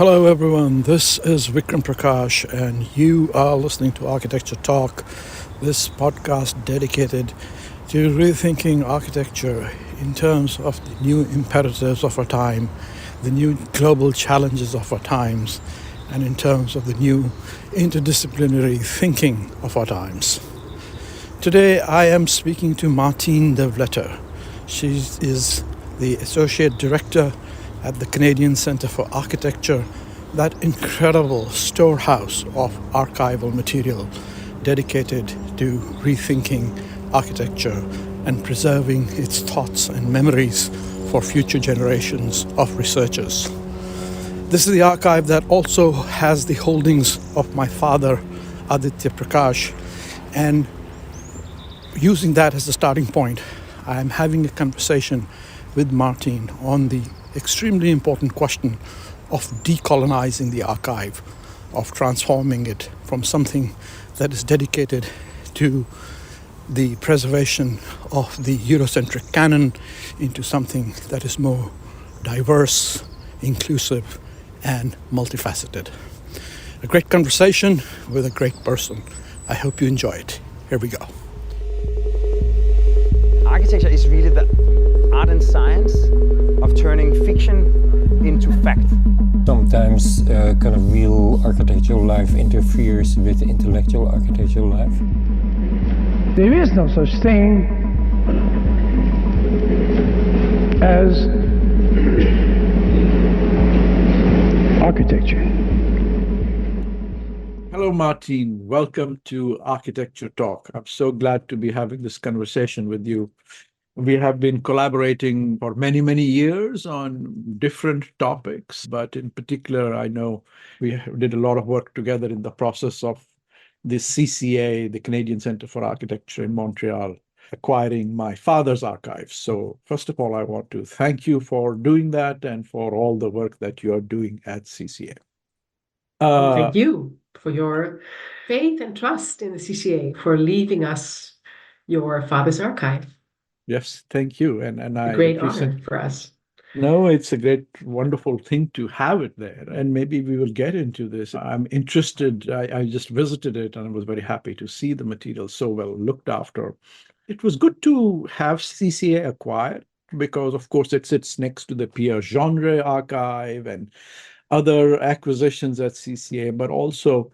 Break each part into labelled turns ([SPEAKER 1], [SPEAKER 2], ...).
[SPEAKER 1] Hello, everyone. This is Vikram Prakash, and you are listening to Architecture Talk, this podcast dedicated to rethinking architecture in terms of the new imperatives of our time, the new global challenges of our times, and in terms of the new interdisciplinary thinking of our times. Today, I am speaking to Martein de Vletter. She is the Associate Director at the Canadian Centre for Architecture, that incredible storehouse of archival material dedicated to rethinking architecture and preserving its thoughts and memories for future generations of researchers. This is the archive that also has the holdings of my father, Aditya Prakash, and using that as a starting point, I'm having a conversation with Martein on the extremely important question of decolonizing the archive, of transforming it from something that is dedicated to the preservation of the Eurocentric canon into something that is more diverse, inclusive, and multifaceted. A great conversation with a great person. I hope you enjoy it. Here we go.
[SPEAKER 2] Architecture is really the art and science of turning fiction into fact.
[SPEAKER 3] Sometimes kind of real architectural life interferes with intellectual architectural life.
[SPEAKER 4] There is no such thing as architecture.
[SPEAKER 1] Hello, Martein. Welcome to Architecture Talk. I'm so glad to be having this conversation with you. We have been collaborating for many, many years on different topics, but in particular, I know we did a lot of work together in the process of the CCA, the Canadian Centre for Architecture in Montreal, acquiring my father's archives. So first of all, I want to thank you for doing that and for all the work that you are doing at CCA.
[SPEAKER 5] Thank you for your faith and trust in the CCA, for leaving us your father's archive.
[SPEAKER 1] Yes, thank you. And I
[SPEAKER 5] A great
[SPEAKER 1] appreciate.
[SPEAKER 5] honor for us.
[SPEAKER 1] No, it's a great, wonderful thing to have it there. And maybe we will get into this. I'm interested. I just visited it and I was very happy to see the material so well looked after. It was good to have CCA acquired because, of course, it sits next to the Pierre Genre archive and other acquisitions at CCA, but also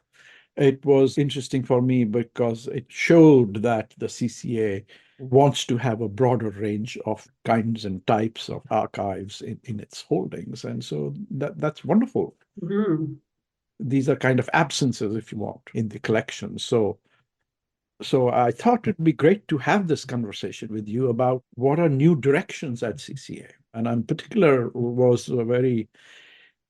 [SPEAKER 1] it was interesting for me because it showed that the CCA wants to have a broader range of kinds and types of archives in its holdings. And so that's wonderful.
[SPEAKER 5] Mm-hmm.
[SPEAKER 1] These are kind of absences, if you want, in the collection. So I thought it'd be great to have this conversation with you about what are new directions at CCA. And in particular was very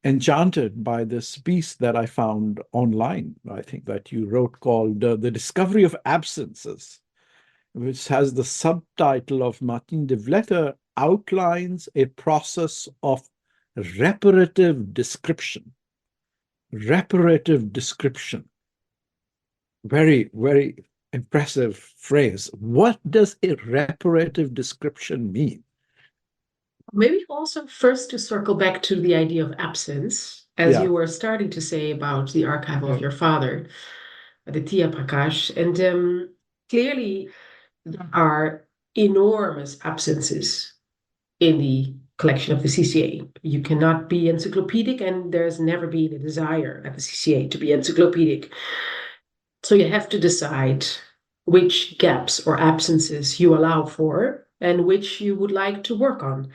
[SPEAKER 1] enchanted by this piece that I found online, I think that you wrote, called The Discovery of Absences, which has the subtitle of Martein de Vletter outlines a process of reparative description. Reparative description. Very, very impressive phrase. What does a reparative description mean?
[SPEAKER 5] Maybe also first to circle back to the idea of absence, as you were starting to say about the archive of your father, Aditya Prakash. And clearly, there are enormous absences in the collection of the CCA. You cannot be encyclopedic, and there's never been a desire at the CCA to be encyclopedic. So you have to decide which gaps or absences you allow for and which you would like to work on.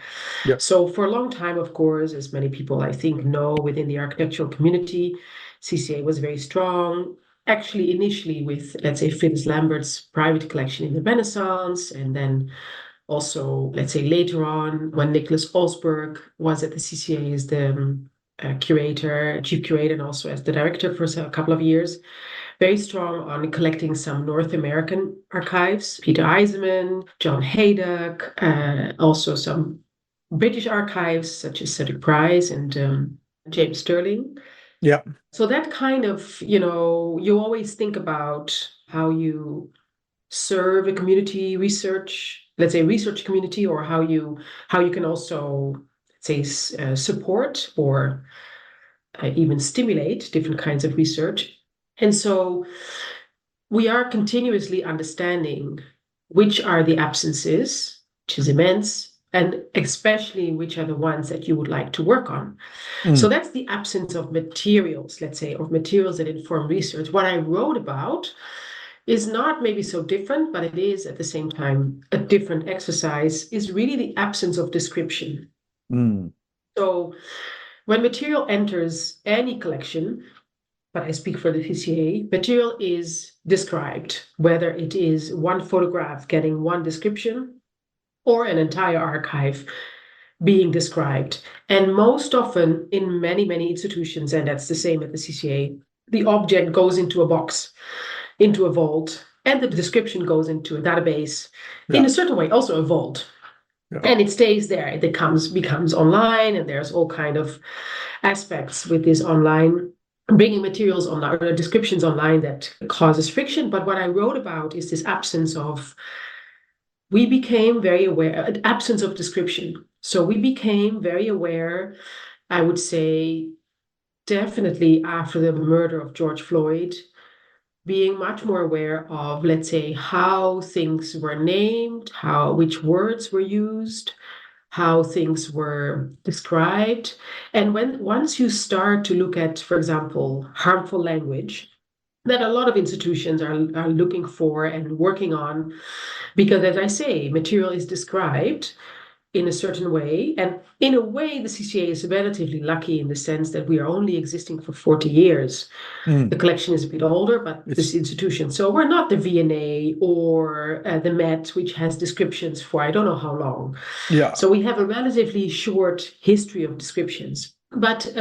[SPEAKER 1] Yeah.
[SPEAKER 5] So for a long time, of course, as many people I think know within the architectural community, CCA was very strong. Actually, initially with, let's say, Phyllis Lambert's private collection in the Renaissance, and then also, let's say, later on, when Nicholas Olsberg was at the CCA as the chief curator, and also as the director for a couple of years, very strong on collecting some North American archives, Peter Eisenman, John Haydock, also some British archives such as Cedric Price and James Sterling.
[SPEAKER 1] Yeah.
[SPEAKER 5] So that kind of, you always think about how you serve a community research, let's say research community, or how you can also say support or even stimulate different kinds of research. And so we are continuously understanding which are the absences, which is immense, and especially which are the ones that you would like to work on. So that's the absence of materials, let's say, of materials that inform research. What I wrote about is not maybe so different, but it is at the same time a different exercise, is really the absence of description. So when material enters any collection, but I speak for the CCA, material is described, whether it is one photograph getting one description or an entire archive being described. And most often in many, many institutions, and that's the same at the CCA, the object goes into a box, into a vault, and the description goes into a database, in a certain way, also a vault. And it stays there. It becomes online, and there's all kind of aspects with this online, bringing materials online, or descriptions online, that causes friction. But what I wrote about is this absence of, we became very aware, absence of description. So we became very aware, I would say, definitely after the murder of George Floyd, being much more aware of, let's say, how things were named, which words were used, how things were described. And once you start to look at, for example, harmful language, that a lot of institutions are looking for and working on, because as I say, material is described in a certain way. And in a way, the CCA is relatively lucky in the sense that we are only existing for 40 years. The collection is a bit older, but this institution. So we're not the V&A or the Met, which has descriptions for I don't know how long. So we have a relatively short history of descriptions. But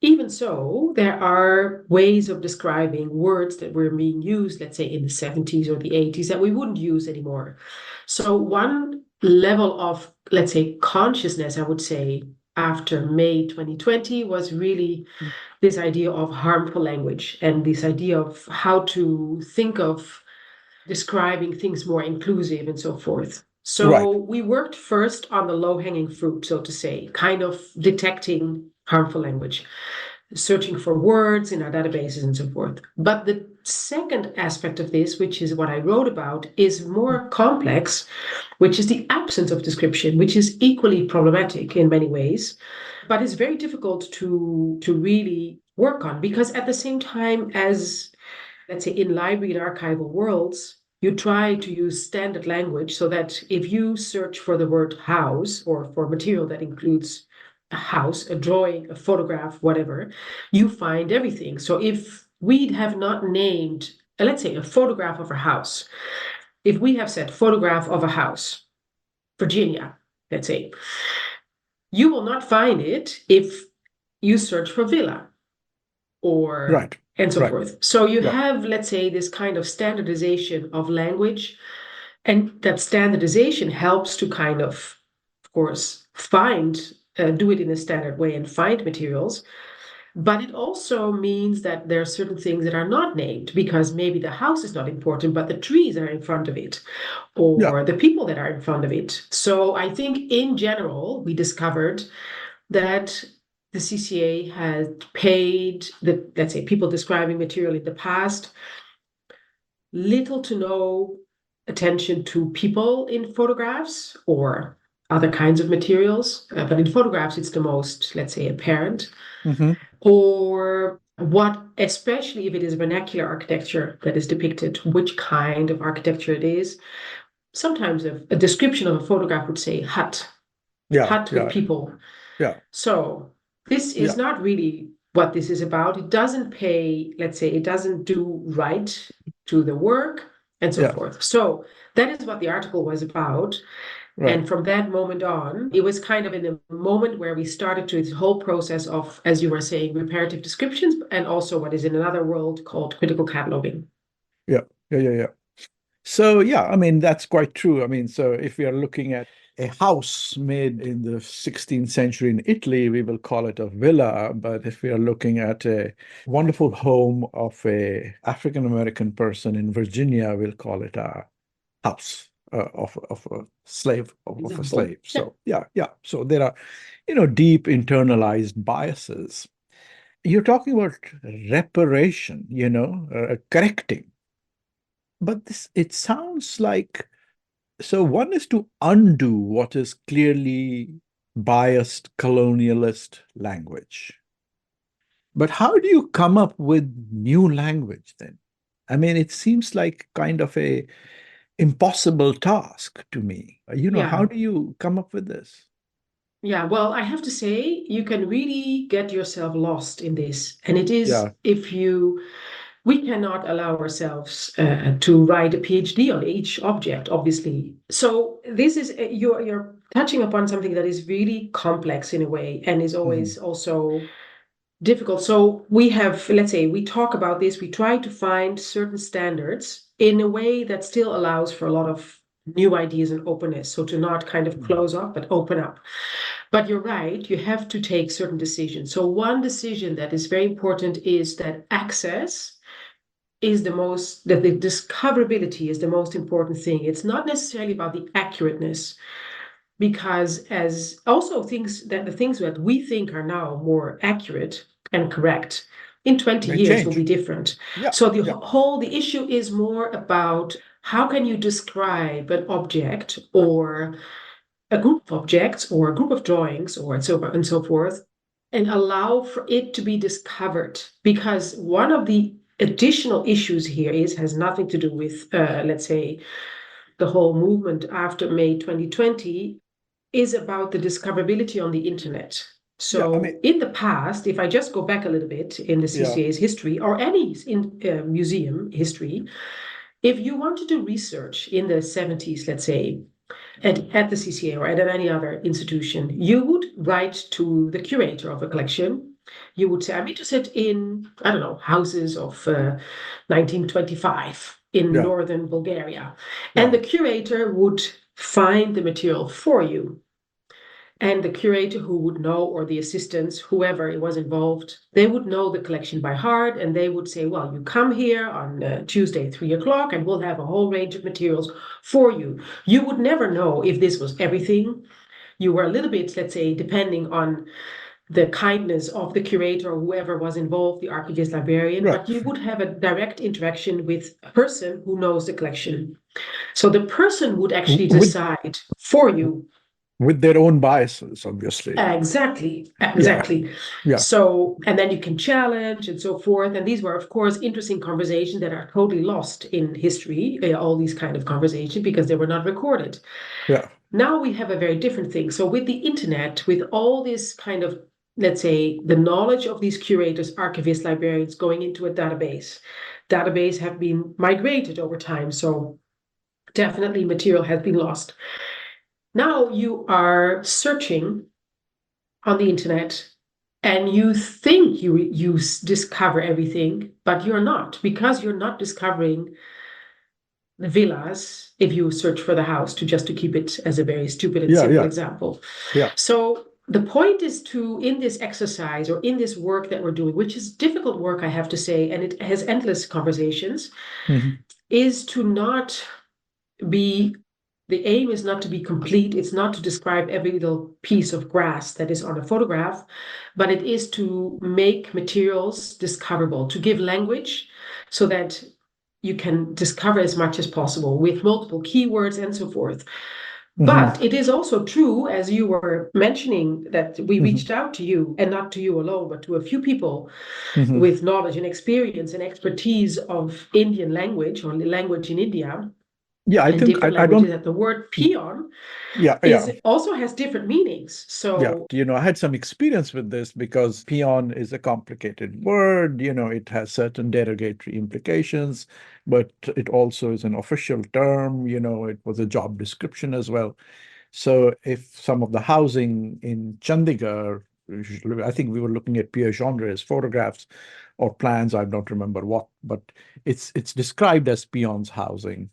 [SPEAKER 5] even so, there are ways of describing words that were being used, let's say in the 70s or the 80s, that we wouldn't use anymore. So one level of, let's say, consciousness, I would say, after May 2020 was really this idea of harmful language and this idea of how to think of describing things more inclusive and so forth. So we worked first on the low-hanging fruit, so to say, kind of detecting harmful language, searching for words in our databases and so forth. But the second aspect of this, which is what I wrote about, is more complex, which is the absence of description, which is equally problematic in many ways, but is very difficult to really work on, because at the same time as, let's say, in library and archival worlds, you try to use standard language so that if you search for the word house or for material that includes a house, a drawing, a photograph, whatever, you find everything. So if we have not named, let's say, a photograph of a house, if we have said photograph of a house, Virginia, let's say, you will not find it if you search for villa or and so forth. So you have, let's say, this kind of standardization of language, and that standardization helps to kind of course, do it in a standard way and find materials. But it also means that there are certain things that are not named because maybe the house is not important, but the trees are in front of it or the people that are in front of it. So I think in general, we discovered that the CCA had paid let's say, people describing material in the past little to no attention to people in photographs or other kinds of materials. But in photographs, it's the most, let's say, apparent. Or what, especially if it is vernacular architecture that is depicted, which kind of architecture it is. Sometimes a description of a photograph would say hut with people. So this is not really what this is about. It doesn't pay, let's say, it doesn't do right to the work and so forth. So that is what the article was about. And from that moment on, it was kind of in a moment where we started to this whole process of, as you were saying, reparative descriptions, and also what is in another world called critical cataloging.
[SPEAKER 1] So, I mean, that's quite true. I mean, so if we are looking at a house made in the 16th century in Italy, we will call it a villa. But if we are looking at a wonderful home of a African-American person in Virginia, we'll call it a house of a slave, of a slave. So, So there are, deep internalized biases. you're talking about reparation, correcting. But it sounds like, so one is to undo what is clearly biased colonialist language. But how do you come up with new language then? I mean, it seems like kind of a impossible task to me. How
[SPEAKER 5] Yeah.
[SPEAKER 1] do you come up with this?
[SPEAKER 5] Yeah, well, I have to say, you can really get yourself lost in this. And it is
[SPEAKER 1] Yeah,
[SPEAKER 5] we cannot allow ourselves to write a PhD on each object, obviously. So this is, you're touching upon something that is really complex in a way and is always also difficult. So we have, let's say, we talk about this, we try to find certain standards in a way that still allows for a lot of new ideas and openness. So to not kind of close up, but open up. But you're right, you have to take certain decisions. So one decision that is very important is that access is that the discoverability is the most important thing. It's not necessarily about the accurateness, because as also the things that we think are now more accurate and correct in 20
[SPEAKER 1] may
[SPEAKER 5] years will be
[SPEAKER 1] change.
[SPEAKER 5] different.
[SPEAKER 1] Yeah,
[SPEAKER 5] So
[SPEAKER 1] yeah,
[SPEAKER 5] the issue is more about how can you describe an object or a group of objects or a group of drawings or and so forth, and allow for it to be discovered. Because one of the additional issues here has nothing to do with, let's say, the whole movement after May 2020, is about the discoverability on the internet.
[SPEAKER 1] yeah. I mean,
[SPEAKER 5] So in the past, if I just go back a little bit in the
[SPEAKER 1] yeah,
[SPEAKER 5] CCA's history or any museum history, if you want to do research in the 70s, let's say, at the CCA or at any other institution, you would write to the curator of a collection. You would say, I'm interested in, I don't know, houses of 1925 in
[SPEAKER 1] yeah,
[SPEAKER 5] northern Bulgaria. And
[SPEAKER 1] yeah.
[SPEAKER 5] the curator would find the material for you. And the curator who would know, or the assistants, whoever it was involved, they would know the collection by heart, and they would say, well, you come here on Tuesday, 3 o'clock, and we'll have a whole range of materials for you. You would never know if this was everything. You were a little bit, let's say, depending on the kindness of the curator or whoever was involved, the archivist, librarian,
[SPEAKER 1] Right.
[SPEAKER 5] but you would have a direct interaction with a person who knows the collection. So the person would actually
[SPEAKER 1] With
[SPEAKER 5] decide for you.
[SPEAKER 1] with their own biases, obviously.
[SPEAKER 5] Exactly,
[SPEAKER 1] Yeah,
[SPEAKER 5] exactly.
[SPEAKER 1] yeah,
[SPEAKER 5] So, and then you can challenge and so forth. And these were, of course, interesting conversations that are totally lost in history, all these kind of conversations, because they were not recorded.
[SPEAKER 1] yeah.
[SPEAKER 5] Now we have a very different thing. So with the internet, with all this kind of, let's say, the knowledge of these curators, archivists, librarians going into a database have been migrated over time. So definitely material has been lost. Now you are searching on the internet and you think you discover everything, but you're not, because you're not discovering the villas if you search for the house, to keep it as a very stupid and
[SPEAKER 1] Yeah,
[SPEAKER 5] simple
[SPEAKER 1] yeah,
[SPEAKER 5] example.
[SPEAKER 1] yeah.
[SPEAKER 5] So the point is to, in this exercise or in this work that we're doing, which is difficult work, I have to say, and it has endless conversations, is to not be the aim is not to be complete. It's not to describe every little piece of grass that is on a photograph, but it is to make materials discoverable, to give language so that you can discover as much as possible with multiple keywords and so forth. But it is also true, as you were mentioning, that we reached out to you, and not to you alone, but to a few people with knowledge and experience and expertise of Indian language or language in India
[SPEAKER 1] Yeah, I
[SPEAKER 5] and
[SPEAKER 1] think
[SPEAKER 5] different
[SPEAKER 1] I
[SPEAKER 5] languages,
[SPEAKER 1] don't.
[SPEAKER 5] that the word peon
[SPEAKER 1] Yeah,
[SPEAKER 5] is
[SPEAKER 1] yeah,
[SPEAKER 5] also has different meanings.
[SPEAKER 1] yeah.
[SPEAKER 5] So
[SPEAKER 1] I had some experience with this because peon is a complicated word. It has certain derogatory implications, but it also is an official term. It was a job description as well. So if some of the housing in Chandigarh, I think we were looking at Pierre Gendre's photographs or plans, I don't remember what, but it's described as peons housing.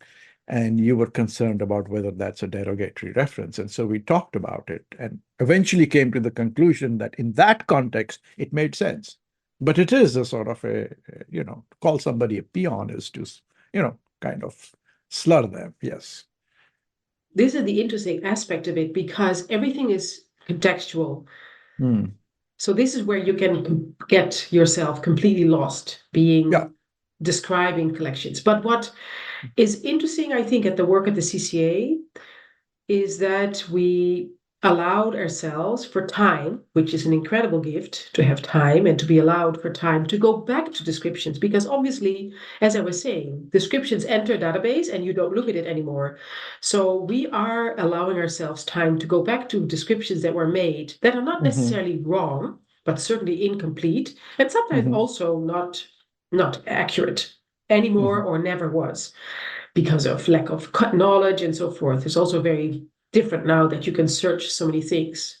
[SPEAKER 1] And you were concerned about whether that's a derogatory reference. And so we talked about it and eventually came to the conclusion that in that context, it made sense. But it is a sort of to call somebody a peon is to, kind of slur them. Yes.
[SPEAKER 5] this is the interesting aspect of it, because everything is contextual.
[SPEAKER 1] Mm.
[SPEAKER 5] So this is where you can get yourself completely lost describing collections. But what is interesting, I think, at the work at the CCA is that we allowed ourselves for time, which is an incredible gift to have time and to be allowed for time to go back to descriptions. Because obviously, as I was saying, descriptions enter a database and you don't look at it anymore. So we are allowing ourselves time to go back to descriptions that were made that are not necessarily wrong, but certainly incomplete, and sometimes also not accurate anymore or never was because of lack of knowledge and so forth. It's also very different now that you can search so many things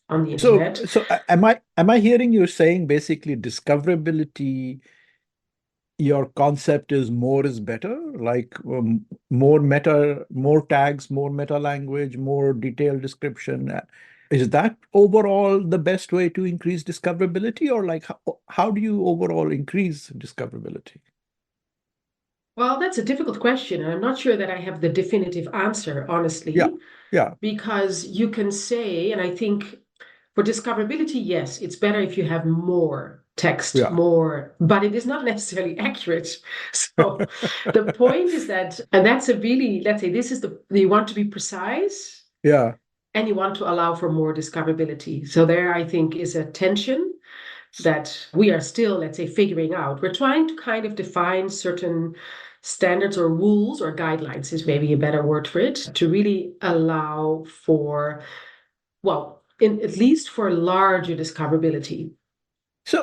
[SPEAKER 5] on the internet.
[SPEAKER 6] So am I hearing you saying basically discoverability, your concept is more is better, like more meta, more tags, more meta language, more detailed description? Is that overall the best way to increase discoverability, or like how do you overall increase discoverability?
[SPEAKER 5] Well, that's a difficult question, and I'm not sure that I have the definitive answer, honestly.
[SPEAKER 6] Yeah.
[SPEAKER 5] Because you can say, and I think for discoverability, yes, it's better if you have more text, more, but it is not necessarily accurate. So the point is that, and that's a really, let's say, this is you want to be precise.
[SPEAKER 6] Yeah.
[SPEAKER 5] And you want to allow for more discoverability. So there, I think, is a tension that we are still, let's say, figuring out. We're trying to kind of define certain standards or rules or guidelines is maybe a better word for it, to really allow for, well, at least for larger discoverability.
[SPEAKER 6] So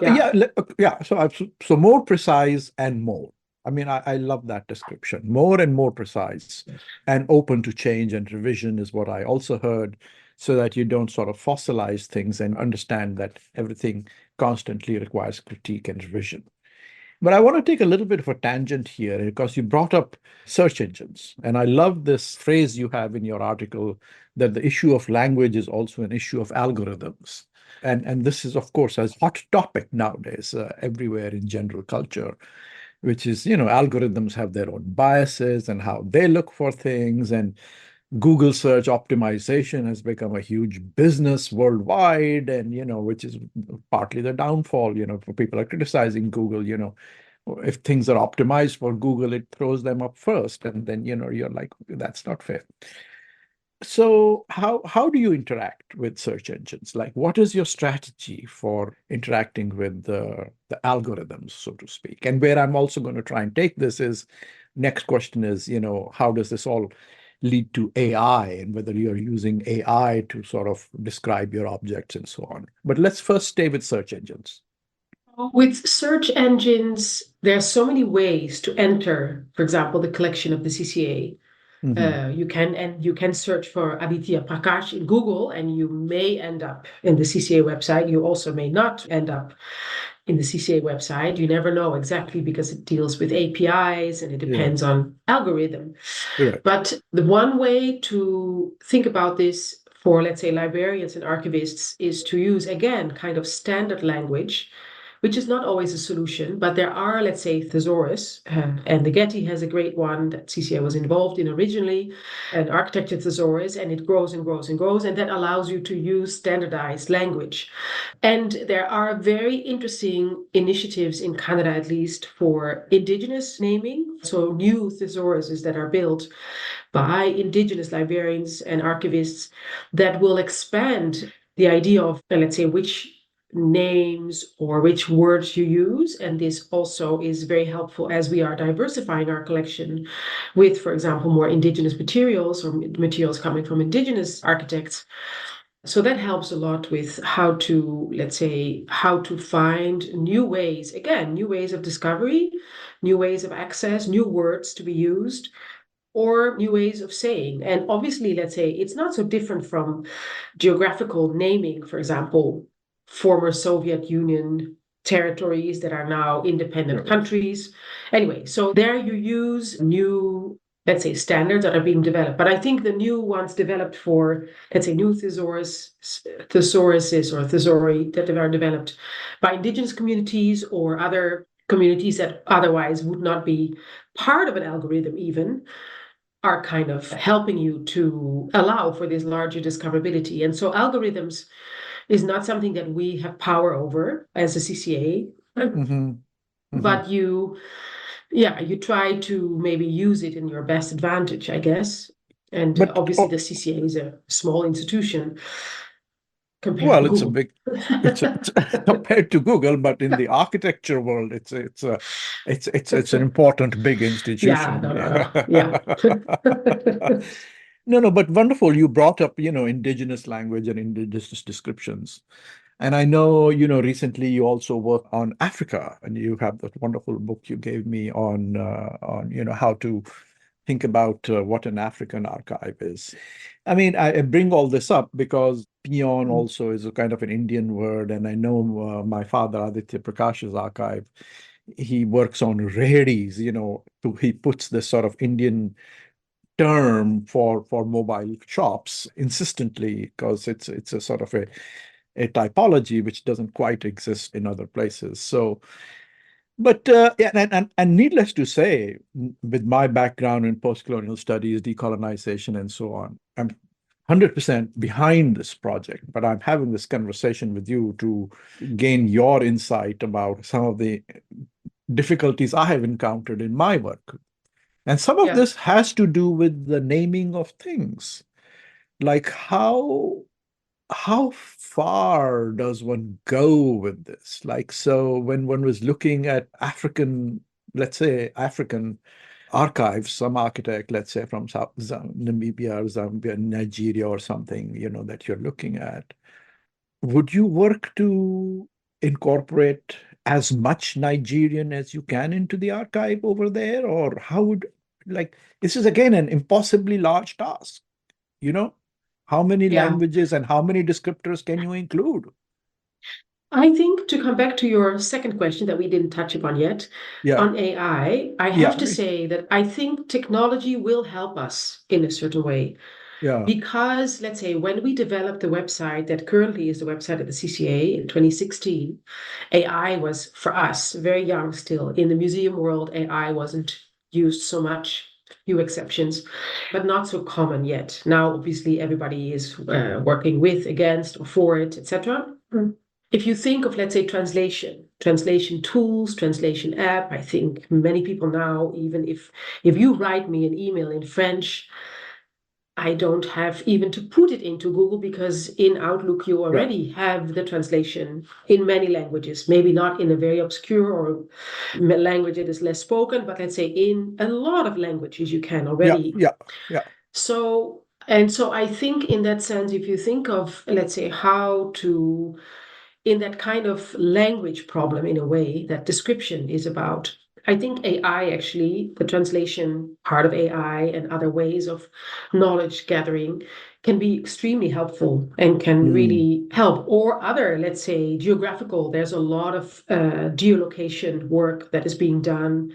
[SPEAKER 6] so more precise and more. I mean, I love that description. More and more precise and open to change and revision is what I also heard, so that you don't sort of fossilize things and understand that everything constantly requires critique and revision. But I want to take a little bit of a tangent here because you brought up search engines. And I love this phrase you have in your article that the issue of language is also an issue of algorithms. And this is, of course, a hot topic nowadays everywhere in general culture, which is, algorithms have their own biases and how they look for things. And Google search optimization has become a huge business worldwide, and, which is partly the downfall, for people are criticizing Google, if things are optimized for Google, it throws them up first. And then, you're like, that's not fair. So how do you interact with search engines? Like, what is your strategy for interacting with the algorithms, so to speak? And where I'm also going to try and take this is, next question is, how does this all lead to AI, and whether you're using AI to sort of describe your objects and so on. But let's first stay with search engines.
[SPEAKER 5] With search engines, there are so many ways to enter, for example, the collection of the CCA. You can search for Aditya Prakash in Google, and you may end up in the CCA website. You also may not end up in the CCA website. You never know exactly, because it deals with APIs and it depends on algorithm.
[SPEAKER 6] Right.
[SPEAKER 5] But the one way to think about this for, let's say, librarians and archivists is to use, again, kind of standard language, which is not always a solution, but there are, let's say, thesaurus, and the Getty has a great one that CCA was involved in originally, an architecture thesaurus, and it grows and grows and grows, and that allows you to use standardized language. And there are very interesting initiatives in Canada, at least, for indigenous naming, so new thesauruses that are built by indigenous librarians and archivists that will expand the idea of, let's say, which names or which words you use. And this also is very helpful as we are diversifying our collection with, for example, more indigenous materials or materials coming from indigenous architects. So that helps a lot with how to, let's say, how to find new ways, again, new ways of discovery, new ways of access, new words to be used, or new ways of saying. And obviously, let's say, it's not so different from geographical naming, for example, former Soviet Union territories that are now independent countries. Anyway, so there you use new, let's say, standards that are being developed. But I think the new ones developed for, let's say, new thesauruses or thesauri that are developed by indigenous communities or other communities that otherwise would not be part of an algorithm even, are kind of helping you to allow for this larger discoverability. And so algorithms is not something that we have power over as a CCA, but you try to maybe use it in your best advantage, I guess. And
[SPEAKER 6] But
[SPEAKER 5] obviously the CCA is a small institution compared
[SPEAKER 6] well,
[SPEAKER 5] to
[SPEAKER 6] it's a
[SPEAKER 5] Google.
[SPEAKER 6] big, it's compared to Google, but in the architecture world, it's an important big institution.
[SPEAKER 5] Yeah.
[SPEAKER 6] No, but wonderful. You brought up, indigenous language and indigenous descriptions. And I know, recently you also work on Africa, and you have that wonderful book you gave me on how to think about what an African archive is. I mean, I bring all this up because peon also is a kind of an Indian word, and I know my father, Aditya Prakash's archive, he works on rarities, he puts this sort of Indian term for mobile shops insistently because it's a sort of a typology which doesn't quite exist in other places. So, but yeah, and needless to say, with my background in post-colonial studies, decolonization, and so on, I'm 100% behind this project. But I'm having this conversation with you to gain your insight about some of the difficulties I have encountered in my work. And some of this has to do with the naming of things. Like how far does one go with this? Like, so when one was looking at African, let's say African archives, some architect, let's say from South Namibia or Zambia, Nigeria or something, that you're looking at, would you work to incorporate as much Nigerian as you can into the archive over there? Or how would, this is again an impossibly large task, How many languages and how many descriptors can you include?
[SPEAKER 5] I think to come back to your second question that we didn't touch upon yet, on AI, I have to say that I think technology will help us in a certain way. Because let's say when we developed the website that currently is the website of the CCA in 2016, AI was for us very young still. In the museum world, AI wasn't used so much, few exceptions, but not so common yet. Now, obviously, everybody is working with, against, or for it, etc. If you think of, let's say, translation tools, translation app, I think many people now, even if you write me an email in French, I don't have even to put it into Google because in Outlook you already have the translation in many languages, maybe not in a very obscure or language that is less spoken, but let's say in a lot of languages you can already. So I think in that sense, if you think of, let's say, how to, in that kind of language problem, in a way, that description is about, I think AI actually, the translation part of AI and other ways of knowledge gathering can be extremely helpful and can really help. Or other, let's say, geographical, there's a lot of geolocation work that is being done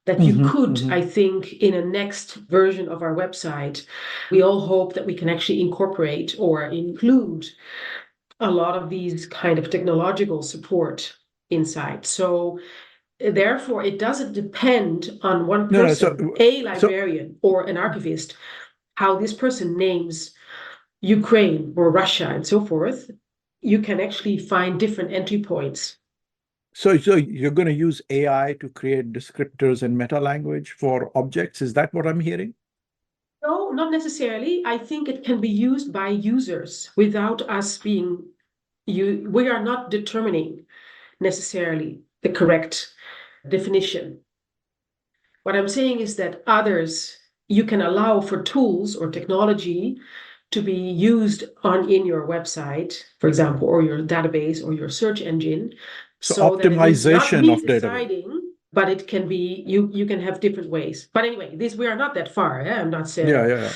[SPEAKER 5] that you could, I think, in a next version of our website, we all hope that we can actually incorporate or include a lot of these kind of technological support inside. So therefore, it doesn't depend on one person, a librarian or an archivist, how this person names Ukraine or Russia and so forth. You can actually find different entry points.
[SPEAKER 6] So you're going to use AI to create descriptors and meta language for objects? Is that what I'm hearing?
[SPEAKER 5] No, not necessarily. I think it can be used by users without us being, we are not determining necessarily the correct definition. What I'm saying is that others, you can allow for tools or technology to be used in your website, for example, or your database or your search engine.
[SPEAKER 6] So optimization of database.
[SPEAKER 5] But it can be, you can have different ways. But anyway, we are not that far. I'm not saying.
[SPEAKER 6] Yeah.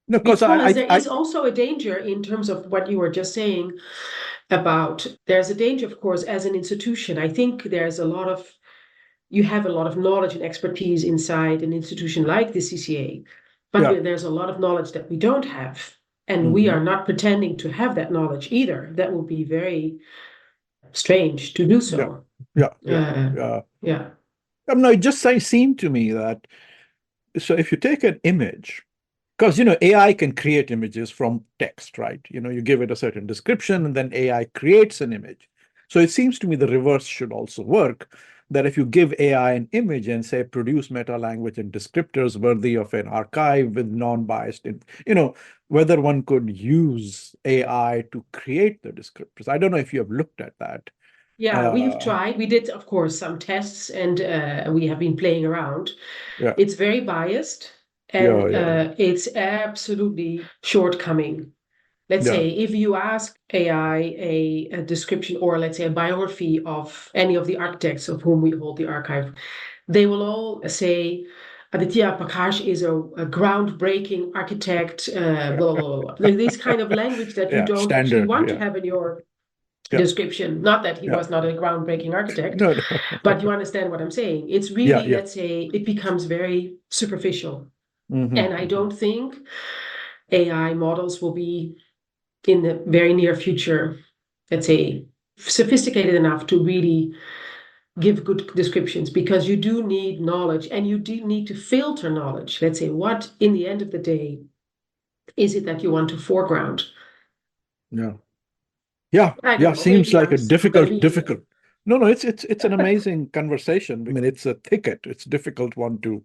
[SPEAKER 6] No,
[SPEAKER 5] because there is also a danger in terms of what you were just saying about, there's a danger, of course, as an institution. I think you have a lot of knowledge and expertise inside an institution like the CCA, but there's a lot of knowledge that we don't have. And we are not pretending to have that knowledge either. That would be very strange to do so.
[SPEAKER 6] Yeah. No, it just seemed to me that, so if you take an image, because AI can create images from text, right? You give it a certain description and then AI creates an image. So it seems to me the reverse should also work, that if you give AI an image and say produce meta language and descriptors worthy of an archive with non-biased, whether one could use AI to create the descriptors. I don't know if you have looked at that.
[SPEAKER 5] Yeah, we have tried. We did, of course, some tests, and we have been playing around.
[SPEAKER 6] Yeah.
[SPEAKER 5] It's very biased, and it's absolutely shortcoming. Let's say if you ask AI a description, or let's say a biography of any of the architects of whom we hold the archive, they will all say Aditya Prakash is a groundbreaking architect, blah, blah, blah, blah. Like this kind of language that you don't actually want to have in your description. Not that he was not a groundbreaking architect,
[SPEAKER 6] No.
[SPEAKER 5] but you understand what I'm saying. It's really, let's say, it becomes very superficial.
[SPEAKER 6] Mm-hmm.
[SPEAKER 5] And I don't think AI models will be in the very near future, let's say, sophisticated enough to really give good descriptions, because you do need knowledge, and you do need to filter knowledge. Let's say, what in the end of the day is it that you want to foreground?
[SPEAKER 6] Yeah. Seems like a difficult. No, it's an amazing conversation. I mean, it's a thicket. It's a difficult one to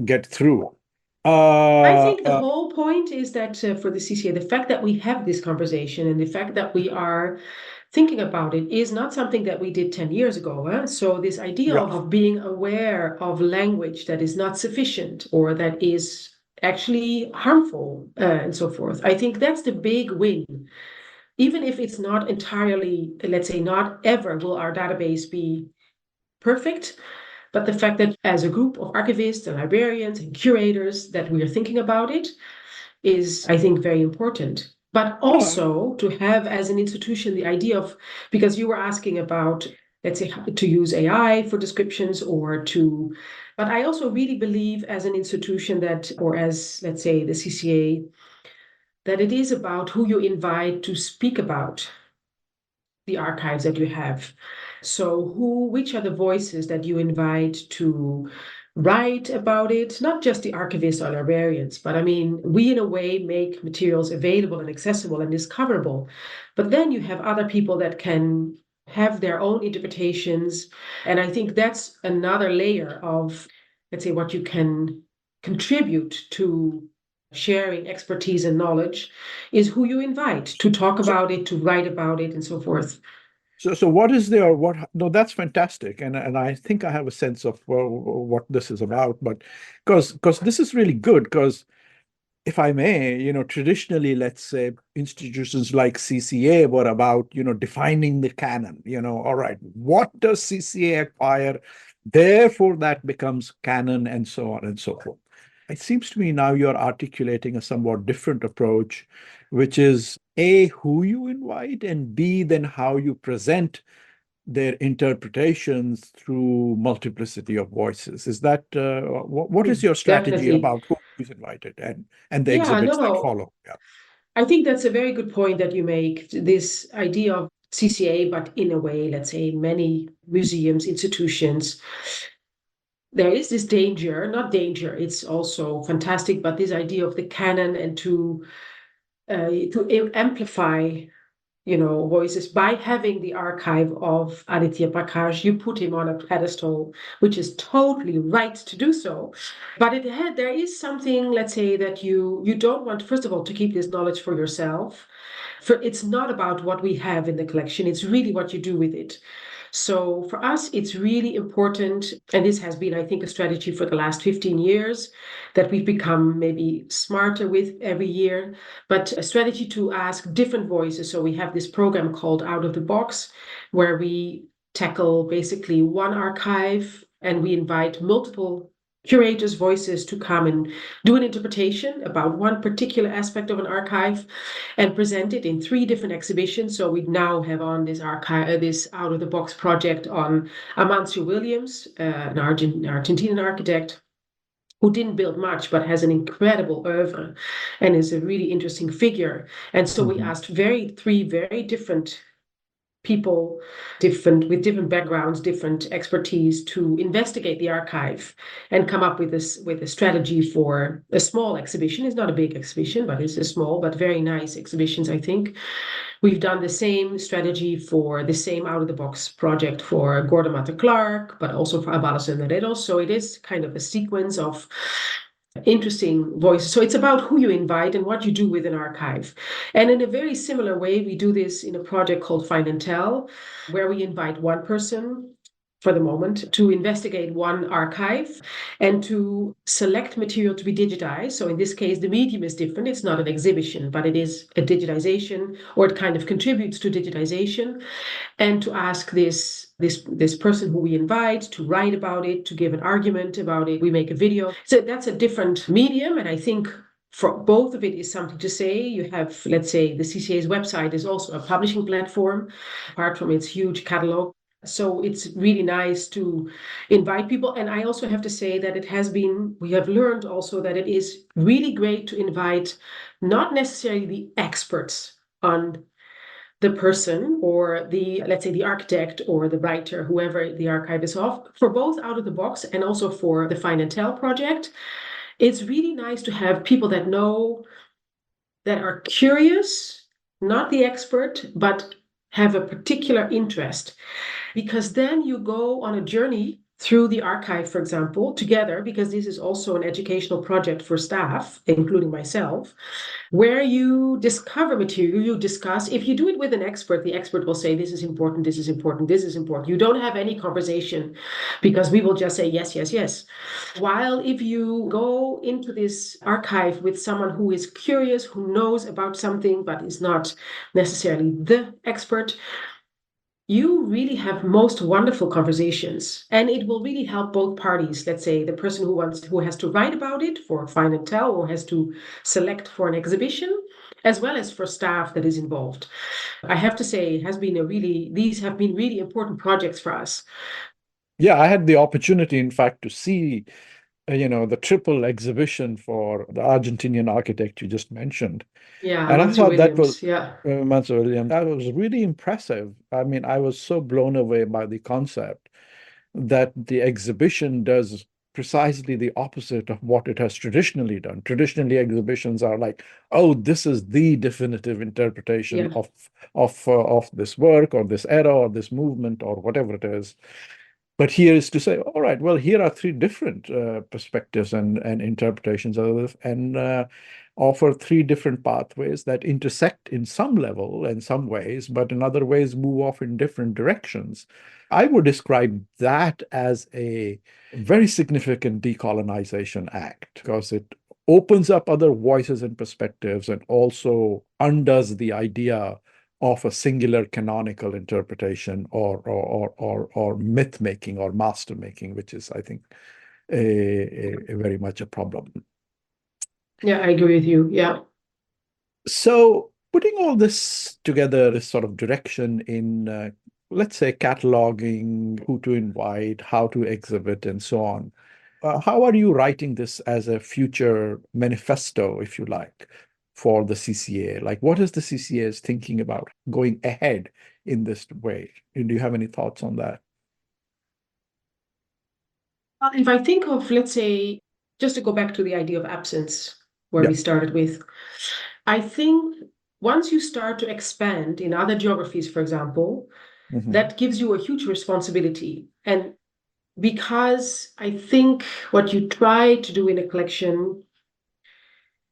[SPEAKER 6] get through.
[SPEAKER 5] I think the whole point is that for the CCA, the fact that we have this conversation and the fact that we are thinking about it is not something that we did 10 years ago. So this idea of being aware of language that is not sufficient or that is actually harmful and so forth, I think that's the big win. Even if it's not entirely, let's say, not ever will our database be perfect, but the fact that as a group of archivists and librarians and curators that we are thinking about it is, I think, very important. But also to have as an institution the idea of, because you were asking about, let's say, to use AI for descriptions but I also really believe as an institution that, or as, let's say, the CCA, that it is about who you invite to speak about the archives that you have. So which are the voices that you invite to write about it? Not just the archivists or librarians, but I mean, we in a way make materials available and accessible and discoverable. But then you have other people that can have their own interpretations. And I think that's another layer of, let's say, what you can contribute to sharing expertise and knowledge, is who you invite to talk about it, to write about it, and so forth.
[SPEAKER 6] So what is there? No, that's fantastic, and I think I have a sense of what this is about. But because this is really good, because if I may, traditionally, let's say institutions like CCA were about defining the canon. All right, what does CCA acquire? Therefore, that becomes canon, and so on and so forth. It seems to me now you're articulating a somewhat different approach, which is A, who you invite, and B, then how you present their interpretations through multiplicity of voices. Is that what is your strategy about who is invited and the exhibits that follow? Yeah.
[SPEAKER 5] I think that's a very good point that you make, this idea of CCA, but in a way, let's say many museums, institutions, there is this not danger, it's also fantastic, but this idea of the canon and to amplify, voices by having the archive of Aditya Prakash. You put him on a pedestal, which is totally right to do so. But there is something, let's say, that you don't want, first of all, to keep this knowledge for yourself. It's not about what we have in the collection, it's really what you do with it. So for us, it's really important, and this has been, I think, a strategy for the last 15 years that we've become maybe smarter with every year, but a strategy to ask different voices. So we have this program called Out of the Box, where we tackle basically one archive and we invite multiple curators' voices to come and do an interpretation about one particular aspect of an archive and present it in 3 different exhibitions. So we now have on this this out of the box project on Amancio Williams, an Argentinian architect who didn't build much but has an incredible oeuvre and is a really interesting figure. And so we asked 3 very different people with different backgrounds, different expertise to investigate the archive and come up with a strategy for a small exhibition. It's not a big exhibition, but it's a small but very nice exhibitions, I think. We've done the same strategy for the same out-of-the-box project for Gordon Clark, but also for Abalos and Herreros. So it is kind of a sequence of interesting voices. So it's about who you invite and what you do with an archive. And in a very similar way, we do this in a project called Find and Tell, where we invite one person for the moment to investigate one archive and to select material to be digitized. So in this case, the medium is different. It's not an exhibition, but it is a digitization, or it kind of contributes to digitization. And to ask this person who we invite to write about it, to give an argument about it. We make a video. So that's a different medium. And I think for both of it is something to say. You have, let's say, the CCA's website is also a publishing platform, apart from its huge catalog. So it's really nice to invite people. And I also have to say that we have learned also that it is really great to invite not necessarily the experts on the person or let's say the architect or the writer, whoever the archive is of, for both out of the box and also for the Find and Tell project. It's really nice to have people that know, that are curious, not the expert, but have a particular interest. Because then you go on a journey through the archive, for example, together, because this is also an educational project for staff, including myself, where you discover material, you discuss. If you do it with an expert, the expert will say, this is important, this is important, this is important. You don't have any conversation because we will just say, yes, yes, yes. While if you go into this archive with someone who is curious, who knows about something, but is not necessarily the expert, you really have most wonderful conversations, and it will really help both parties. Let's say the person who has to write about it for Find and Tell, or has to select for an exhibition, as well as for staff that is involved. I have to say, these have been really important projects for us.
[SPEAKER 6] Yeah, I had the opportunity, in fact, to see, the triple exhibition for the Argentinian architect you just mentioned.
[SPEAKER 5] Yeah,
[SPEAKER 6] And I
[SPEAKER 5] Mansur
[SPEAKER 6] thought that
[SPEAKER 5] Williams,
[SPEAKER 6] was
[SPEAKER 5] yeah.
[SPEAKER 6] Mansur Williams. That was really impressive. I mean, I was so blown away by the concept that the exhibition does precisely the opposite of what it has traditionally done. Traditionally, exhibitions are like, oh, this is the definitive interpretation
[SPEAKER 5] Yeah.
[SPEAKER 6] of this work or this era or this movement or whatever it is. But here is to say, all right, well, here are three different perspectives and interpretations of this, and offer three different pathways that intersect in some level and some ways, but in other ways move off in different directions. I would describe that as a very significant decolonization act, because it opens up other voices and perspectives and also undoes the idea of a singular canonical interpretation or myth making or master making, which is, I think, a very much a problem.
[SPEAKER 5] Yeah, I agree with you. Yeah.
[SPEAKER 6] So putting all this together, this sort of direction in, let's say, cataloging, who to invite, how to exhibit, and so on. How are you writing this as a future manifesto, if you like, for the CCA? Like, what is the CCA thinking about going ahead in this way? Do you have any thoughts on that?
[SPEAKER 5] Well, if I think of, let's say, just to go back to the idea of absence, where we started with, I think once you start to expand in other geographies, for example, that gives you a huge responsibility. And because I think what you try to do in a collection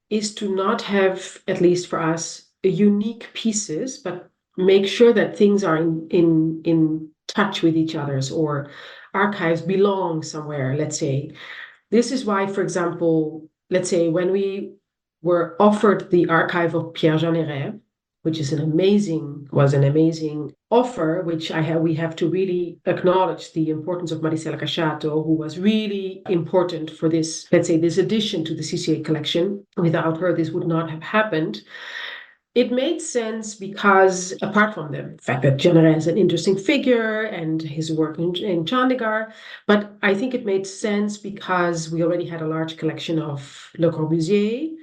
[SPEAKER 5] is to not have, at least for us, unique pieces, but make sure that things are in touch with each other's, or archives belong somewhere, let's say. This is why, for example, let's say when we were offered the archive of Pierre-Jean Héret, which was an amazing offer, which we have to really acknowledge the importance of Maricela Cachato, who was really important for this, let's say, this addition to the CCA collection. Without her, this would not have happened. It made sense because, apart from the fact that Jean Héret is an interesting figure and his work in Chandigarh, but I think it made sense because we already had a large collection of Le Corbusier,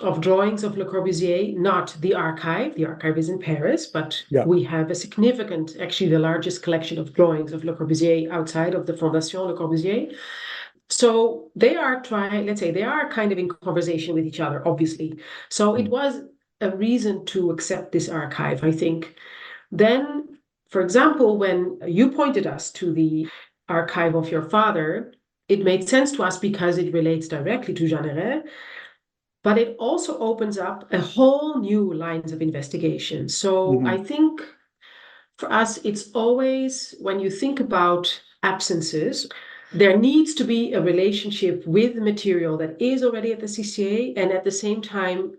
[SPEAKER 5] of drawings of Le Corbusier, not the archive. The archive is in Paris, but
[SPEAKER 6] Yeah.
[SPEAKER 5] we have a significant, actually the largest collection of drawings of Le Corbusier outside of the Fondation Le Corbusier. So they are trying, let's say, they are kind of in conversation with each other, obviously. So it was a reason to accept this archive, I think. Then, for example, when you pointed us to the archive of your father, it made sense to us because it relates directly to Jeanneret, but it also opens up a whole new lines of investigation. So I think for us, it's always, when you think about absences, there needs to be a relationship with the material that is already at the CCA, and at the same time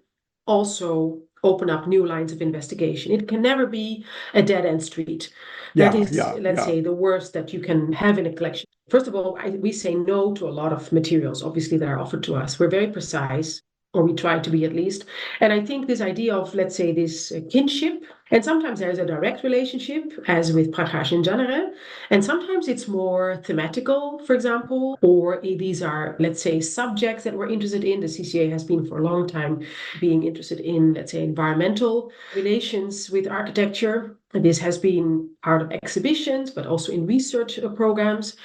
[SPEAKER 5] also open up new lines of investigation. It can never be a dead-end street. That is, let's say, the worst that you can have in a collection. First of all, we say no to a lot of materials, obviously, that are offered to us. We're very precise, or we try to be at least. And I think this idea of, let's say, this kinship, and sometimes there's a direct relationship, as with Prakash and Jeanneret, and sometimes it's more thematical, for example, or these are, let's say, subjects that we're interested in. The CCA has been for a long time being interested in, let's say, environmental relations with architecture. This has been part of exhibitions, but also in research programs.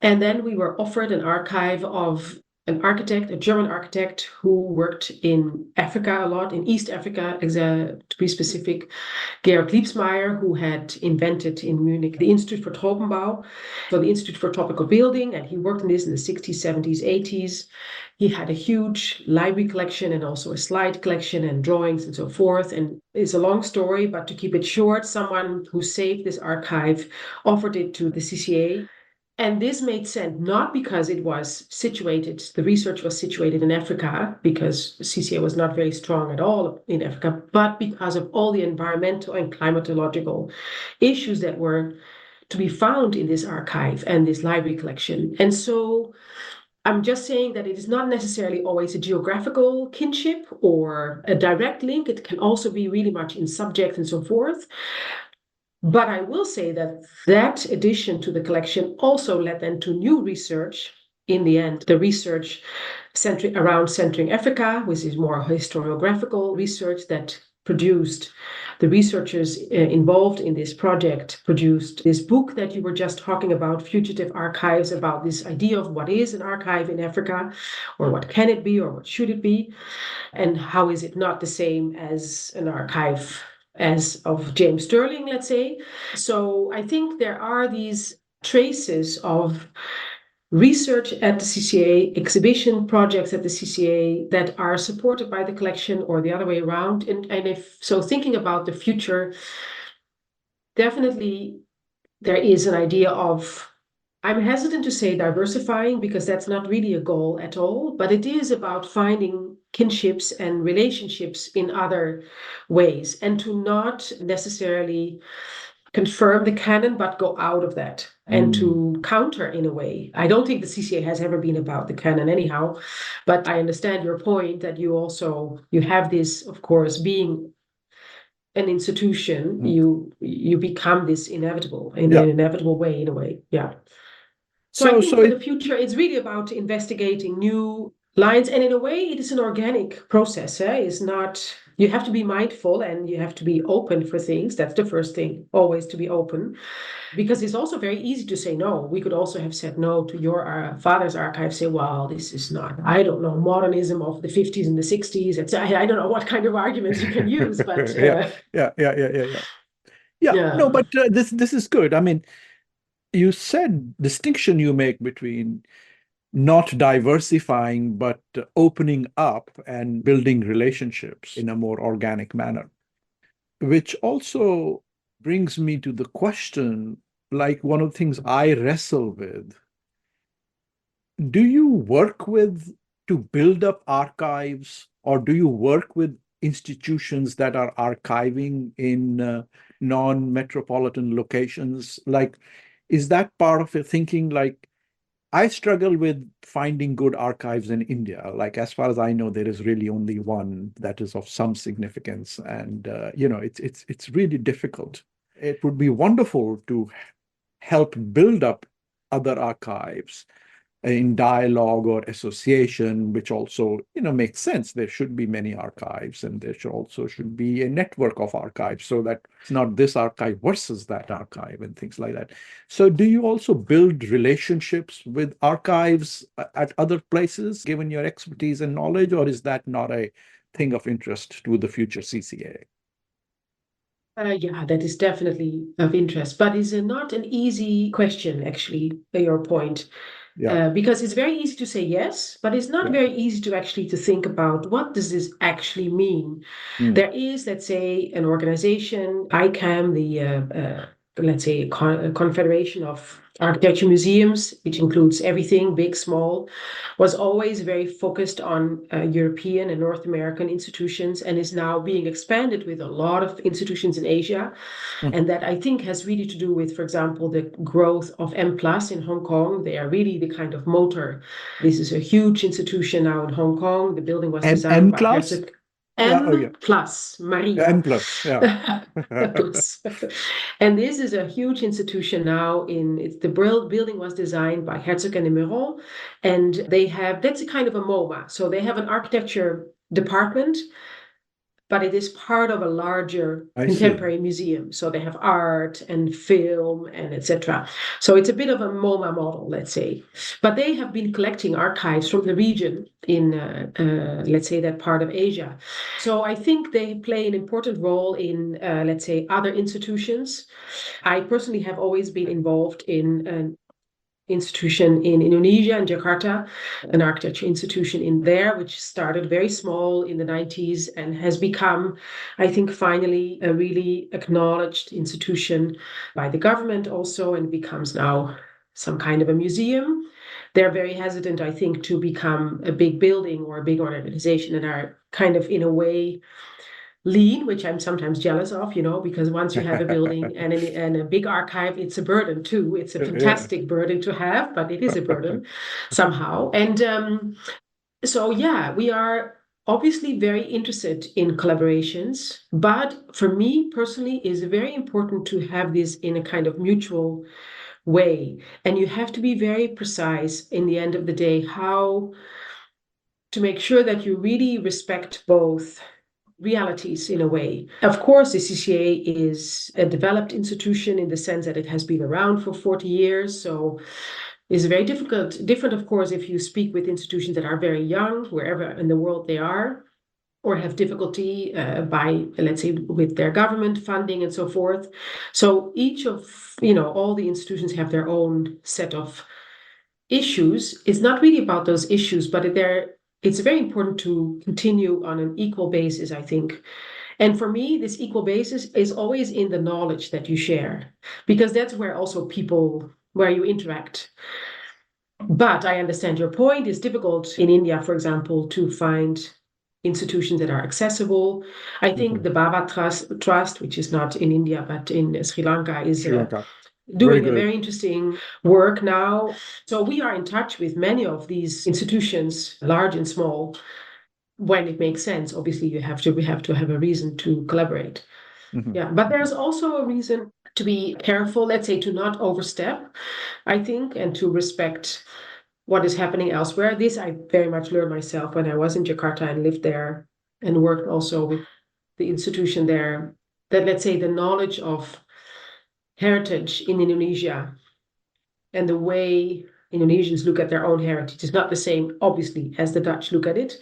[SPEAKER 5] And then we were offered an archive of an architect, a German architect who worked in Africa a lot, in East Africa, to be specific, Georg Liebsmeyer, who had invented in Munich the Institute for Tropenbau, so the Institute for Tropical Building, and he worked in this in the 60s, 70s, 80s. He had a huge library collection and also a slide collection and drawings and so forth. And it's a long story, but to keep it short, someone who saved this archive offered it to the CCA. And this made sense, not because it was situated, the research was situated in Africa, because CCA was not very strong at all in Africa, but because of all the environmental and climatological issues that were to be found in this archive and this library collection. And so I'm just saying that it is not necessarily always a geographical kinship or a direct link. It can also be really much in subject and so forth. But I will say that that addition to the collection also led then to new research. In the end, the research around centering Africa, which is more historiographical research that produced, the researchers involved in this project produced this book that you were just talking about, Fugitive Archives, about this idea of what is an archive in Africa, or what can it be, or what should it be, and how is it not the same as an archive as of James Sterling, let's say. So I think there are these traces of research at the CCA, exhibition projects at the CCA that are supported by the collection or the other way around. And if so, thinking about the future, definitely there is an idea of, I'm hesitant to say diversifying, because that's not really a goal at all, but it is about finding kinships and relationships in other ways, and to not necessarily confirm the canon, but go out of that and to counter in a way. I don't think the CCA has ever been about the canon anyhow, but I understand your point that you have this, of course, being an institution, you become this inevitable in an inevitable way, in a way. Yeah. So I think for the future, it's really about investigating new lines. And in a way, it is an organic process. It's not, you have to be mindful and you have to be open for things. That's the first thing, always to be open. Because it's also very easy to say no. We could also have said no to your father's archive, say, well, this is not, I don't know, modernism of the 50s and the 60s. I don't know what kind of arguments you can use, but...
[SPEAKER 6] No, but this is good. I mean, you said distinction you make between not diversifying, but opening up and building relationships in a more organic manner, which also brings me to the question, like one of the things I wrestle with, do you work with to build up archives, or do you work with institutions that are archiving in non-metropolitan locations? Like, is that part of your thinking? Like, I struggle with finding good archives in India. Like, as far as I know, there is really only one that is of some significance. And, it's really difficult. It would be wonderful to help build up other archives. in dialogue or association, which also, makes sense. There should be many archives, and there should be a network of archives, so that it's not this archive versus that archive and things like that. So do you also build relationships with archives at other places, given your expertise and knowledge, or is that not a thing of interest to the future CCA?
[SPEAKER 5] Yeah, that is definitely of interest, but it's not an easy question, actually, your point.
[SPEAKER 6] Yeah.
[SPEAKER 5] Because it's very easy to say yes, but it's not
[SPEAKER 6] Yeah.
[SPEAKER 5] very easy to actually to think about what does this actually mean. There is, let's say, an organization, ICAM, the let's say a confederation of architecture museums, which includes everything, big, small, was always very focused on European and North American institutions, and is now being expanded with a lot of institutions in Asia. And that, I think, has really to do with, for example, the growth of M+ in Hong Kong. They are really the kind of motor. This is a huge institution now in Hong Kong. The building was designed by
[SPEAKER 6] M+?
[SPEAKER 5] Herzog.
[SPEAKER 6] Yeah,
[SPEAKER 5] Maria.
[SPEAKER 6] M+, yeah.
[SPEAKER 5] Plus. And this is a huge institution now. The building was designed by Herzog and de Meuron, and that's a kind of a MoMA. So they have an architecture department, but it is part of a larger contemporary museum. So they have art and film and etc. So it's a bit of a MoMA model, let's say. But they have been collecting archives from the region in, let's say, that part of Asia. So I think they play an important role in, let's say, other institutions. I personally have always been involved in an institution in Indonesia, in Jakarta, an architecture institution in there, which started very small in the 90s and has become, I think, finally a really acknowledged institution by the government also, and becomes now some kind of a museum. They're very hesitant, I think, to become a big building or a big organization, and are kind of, in a way, lean, which I'm sometimes jealous of, because once you have a building and a big archive, it's a burden too. It's a fantastic burden to have, but it is a burden somehow. And so, yeah, we are obviously very interested in collaborations, but for me personally, it's very important to have this in a kind of mutual way. And you have to be very precise in the end of the day, how to make sure that you really respect both realities in a way. Of course, the CCA is a developed institution in the sense that it has been around for 40 years. So it's very different, of course, if you speak with institutions that are very young, wherever in the world they are, or have difficulty by, let's say, with their government funding and so forth. So each of, all the institutions have their own set of issues. It's not really about those issues, but it's very important to continue on an equal basis, I think. And for me, this equal basis is always in the knowledge that you share, because that's where also where you interact. But I understand your point. It's difficult in India, for example, to find institutions that are accessible. I think the Baba Trust, which is not in India, but in Sri Lanka, is doing a very interesting work now. So we are in touch with many of these institutions, large and small, when it makes sense. Obviously, we have to have a reason to collaborate. Yeah, but there's also a reason to be careful, let's say, to not overstep, I think, and to respect what is happening elsewhere. This I very much learned myself when I was in Jakarta and lived there and worked also with the institution there, that, let's say, the knowledge of heritage in Indonesia and the way Indonesians look at their own heritage is not the same, obviously, as the Dutch look at it.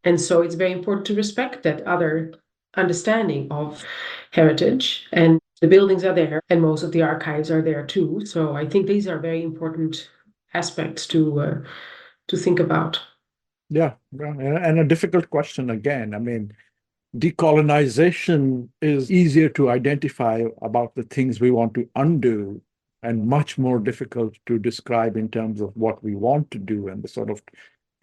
[SPEAKER 5] And so it's very important to respect that other understanding of heritage. And the buildings are there, and most of the archives are there too. So I think these are very important aspects to think about.
[SPEAKER 6] Yeah, and a difficult question again. I mean, decolonization is easier to identify about the things we want to undo, and much more difficult to describe in terms of what we want to do and the sort of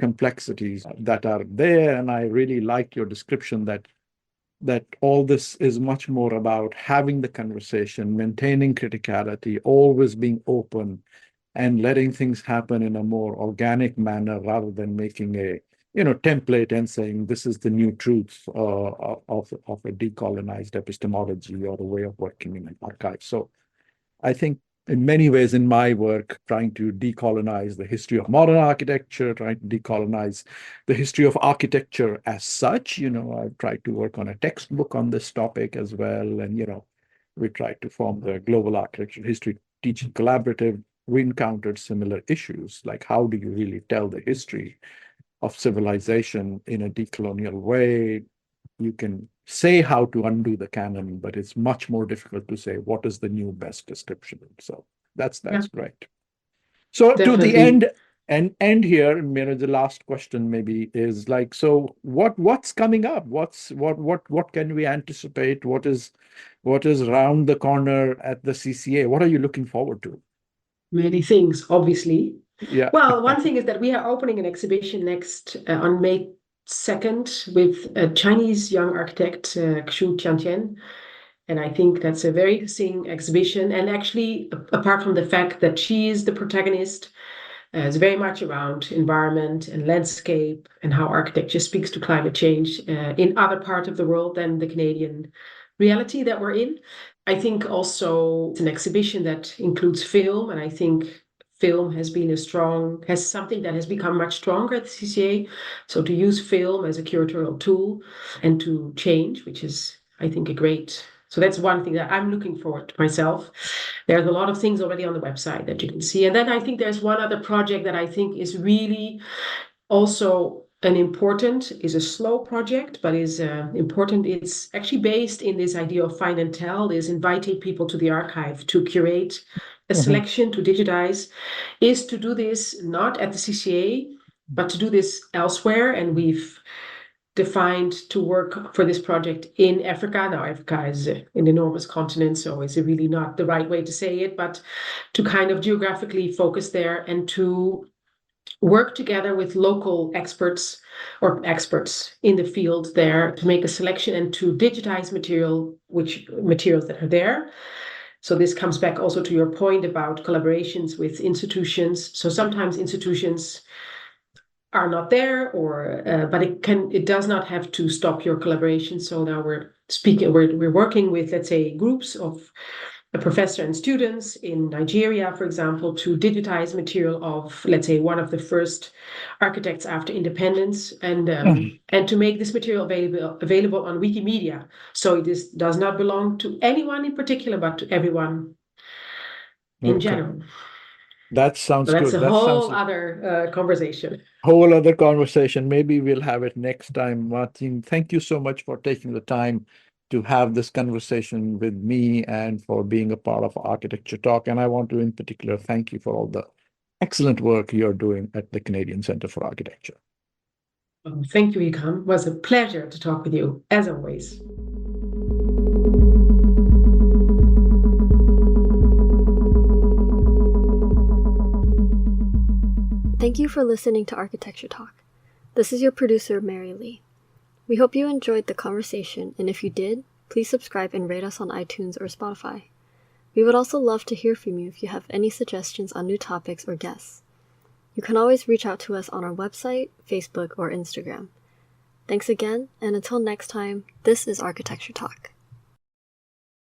[SPEAKER 6] complexities that are there. And I really like your description that all this is much more about having the conversation, maintaining criticality, always being open, and letting things happen in a more organic manner rather than making a template and saying this is the new truth of a decolonized epistemology or a way of working in an archive. So I think in many ways in my work, trying to decolonize the history of modern architecture, trying to decolonize the history of architecture as such. I've tried to work on a textbook on this topic as well. And, we tried to form the Global Architecture History Teaching Collaborative. We encountered similar issues, like how do you really tell the history of civilization in a decolonial way? You can say how to undo the canon, but it's much more difficult to say what is the new best description. So that's great. So to the
[SPEAKER 5] Definitely.
[SPEAKER 6] end here, the last question maybe is like, so what's coming up? What can we anticipate? What is around the corner at the CCA? What are you looking forward to?
[SPEAKER 5] Many things, obviously.
[SPEAKER 6] Yeah.
[SPEAKER 5] Well, one thing is that we are opening an exhibition next on May 2nd with a Chinese young architect, Xu Tiantian. And I think that's a very interesting exhibition. And actually, apart from the fact that she is the protagonist, it's very much around environment and landscape and how architecture speaks to climate change in other parts of the world than the Canadian reality that we're in. I think also it's an exhibition that includes film, and I think film has something that has become much stronger at the CCA. So to use film as a curatorial tool and to change, which is, I think, so that's one thing that I'm looking forward to myself. There's a lot of things already on the website that you can see. And then I think there's one other project that I think is really also is a slow project, but is important. It's actually based in this idea of find and tell, is inviting people to the archive to curate a selection, to digitize, is to do this not at the CCA, but to do this elsewhere. And we've defined to work for this project in Africa. Now, Africa is an enormous continent, so it's really not the right way to say it, but to kind of geographically focus there and to work together with local experts or experts in the field there to make a selection and to digitize materials that are there. So this comes back also to your point about collaborations with institutions. So sometimes institutions are not there, but it does not have to stop your collaboration. So now we're working with, let's say, groups of a professor and students in Nigeria, for example, to digitize material of, let's say, one of the first architects after independence, and to make this material available on Wikimedia. So this does not belong to anyone in particular, but to everyone in general.
[SPEAKER 6] That sounds
[SPEAKER 5] So that's
[SPEAKER 6] good.
[SPEAKER 5] a whole other conversation.
[SPEAKER 6] Whole other conversation. Maybe we'll have it next time. Martin, thank you so much for taking the time to have this conversation with me and for being a part of Architecture Talk. And I want to, in particular, thank you for all the excellent work you're doing at the Canadian Centre for Architecture.
[SPEAKER 5] Well, thank you, Ikram. It was a pleasure to talk with you, as always.
[SPEAKER 7] Thank you for listening to Architecture Talk. This is your producer, Mary Lee. We hope you enjoyed the conversation, and if you did, please subscribe and rate us on iTunes or Spotify. We would also love to hear from you if you have any suggestions on new topics or guests. You can always reach out to us on our website, Facebook, or Instagram. Thanks again, and until next time, this is Architecture Talk.